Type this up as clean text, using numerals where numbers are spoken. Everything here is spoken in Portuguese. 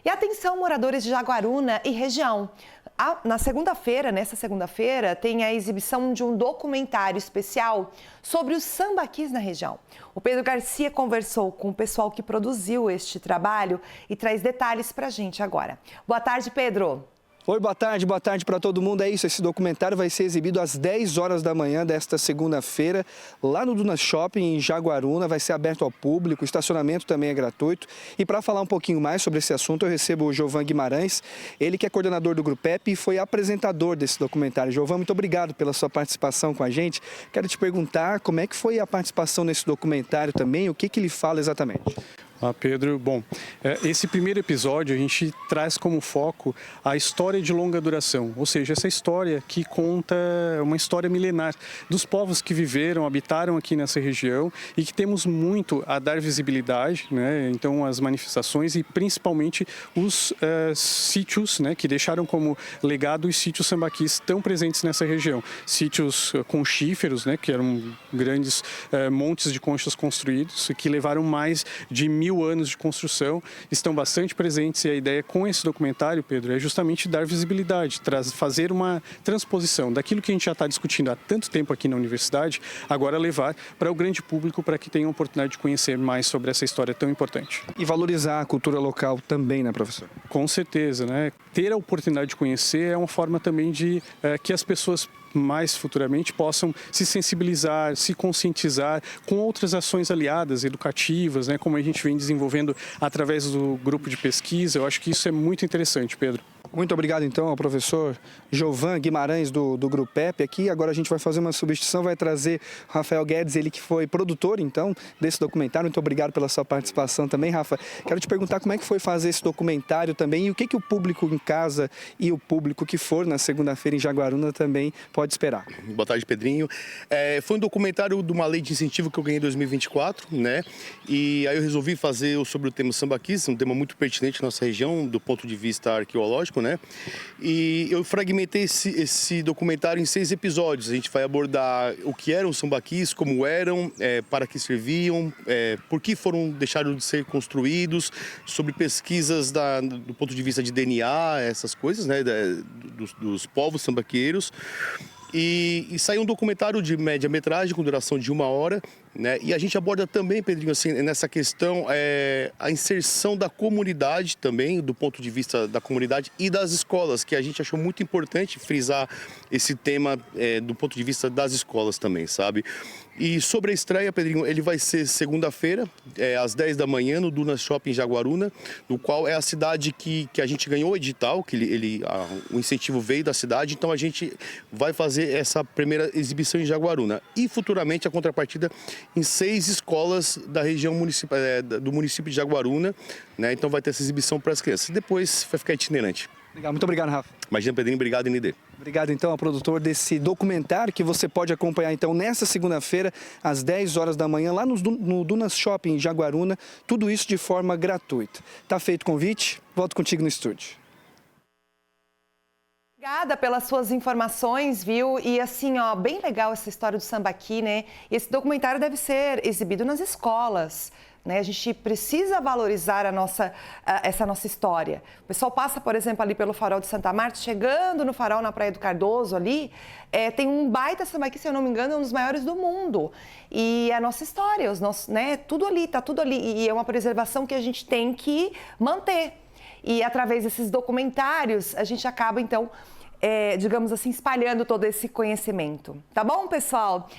E atenção, moradores de Jaguaruna e região. Nessa segunda-feira, tem a exibição de um documentário especial sobre os sambaquis na região. O Pedro Garcia conversou com o pessoal que produziu este trabalho e traz detalhes para a gente agora. Boa tarde, Pedro. Oi, boa tarde para todo mundo. É isso, esse documentário vai ser exibido às 10 horas da manhã desta segunda-feira, lá no Duna Shopping, em Jaguaruna. Vai ser aberto ao público, o estacionamento também é gratuito. E para falar um pouquinho mais sobre esse assunto, eu recebo o Jovan Guimarães, ele que é coordenador do Grupep e foi apresentador desse documentário. Jovan, muito obrigado pela sua participação com a gente. Quero te perguntar como é que foi a participação nesse documentário também, o que ele fala exatamente? Pedro, bom, esse primeiro episódio a gente traz como foco a história de longa duração, ou seja, essa história que conta uma história milenar dos povos que viveram, habitaram aqui nessa região e que temos muito a dar visibilidade, né? Então as manifestações e principalmente os sítios, né, que deixaram como legado os sítios sambaquis tão presentes nessa região, sítios conchíferos, né, que eram grandes montes de conchas construídos que levaram mais de 1000 anos de construção, estão bastante presentes, e a ideia com esse documentário, Pedro, é justamente dar visibilidade, fazer uma transposição daquilo que a gente já está discutindo há tanto tempo aqui na universidade, agora levar para o grande público para que tenha a oportunidade de conhecer mais sobre essa história tão importante. E valorizar a cultura local também, né, professor? Com certeza, né? Ter a oportunidade de conhecer é uma forma também de que as pessoas mais futuramente possam se sensibilizar, se conscientizar com outras ações aliadas, educativas, né, como a gente vem desenvolvendo através do grupo de pesquisa. Eu acho que isso é muito interessante, Pedro. Muito obrigado, então, ao professor Jovan Guimarães, do Grupep aqui. Agora a gente vai fazer uma substituição, vai trazer o Rafael Guedes, ele que foi produtor, então, desse documentário. Muito obrigado pela sua participação também, Rafa. Quero te perguntar como é que foi fazer esse documentário também e o que o público em casa e o público que for na segunda-feira em Jaguaruna também pode esperar. Boa tarde, Pedrinho. Foi um documentário de uma lei de incentivo que eu ganhei em 2024, né? E aí eu resolvi fazer sobre o tema sambaquis, um tema muito pertinente na nossa região, do ponto de vista arqueológico, né? E eu fragmentei esse documentário em 6 episódios. A gente vai abordar o que eram os sambaquis, como eram, para que serviam, por que deixaram de ser construídos, sobre pesquisas do ponto de vista de DNA, essas coisas, né? Dos povos sambaqueiros. E saiu um documentário de média-metragem com duração de 1 hora, né? E a gente aborda também, Pedrinho, assim, nessa questão, a inserção da comunidade também, do ponto de vista da comunidade e das escolas, que a gente achou muito importante frisar esse tema do ponto de vista das escolas também, sabe? E sobre a estreia, Pedrinho, ele vai ser segunda-feira, às 10 da manhã, no Duna Shopping Jaguaruna, no qual é a cidade que a gente ganhou o edital, que o incentivo veio da cidade, então a gente vai fazer essa primeira exibição em Jaguaruna. E futuramente a contrapartida em 6 escolas da região do município de Jaguaruna, né? Então vai ter essa exibição para as crianças. Depois vai ficar itinerante. Legal, muito obrigado, Rafa. Imagina, Pedrinho, obrigado, ND. Obrigado, então, ao produtor desse documentário que você pode acompanhar, então, nessa segunda-feira, às 10 horas da manhã, lá no Dunas Shopping, em Jaguaruna. Tudo isso de forma gratuita. Tá feito o convite? Volto contigo no estúdio. Obrigada pelas suas informações, viu? E assim, ó, bem legal essa história do sambaqui, né? E esse documentário deve ser exibido nas escolas, né? A gente precisa valorizar essa nossa história. O pessoal passa, por exemplo, ali pelo Farol de Santa Marta, chegando no Farol na Praia do Cardoso ali, tem um baita sambaqui, se eu não me engano, é um dos maiores do mundo. E a nossa história, né? Tudo ali, tá tudo ali. E é uma preservação que a gente tem que manter. E através desses documentários, a gente acaba, então, digamos assim, espalhando todo esse conhecimento. Tá bom, pessoal?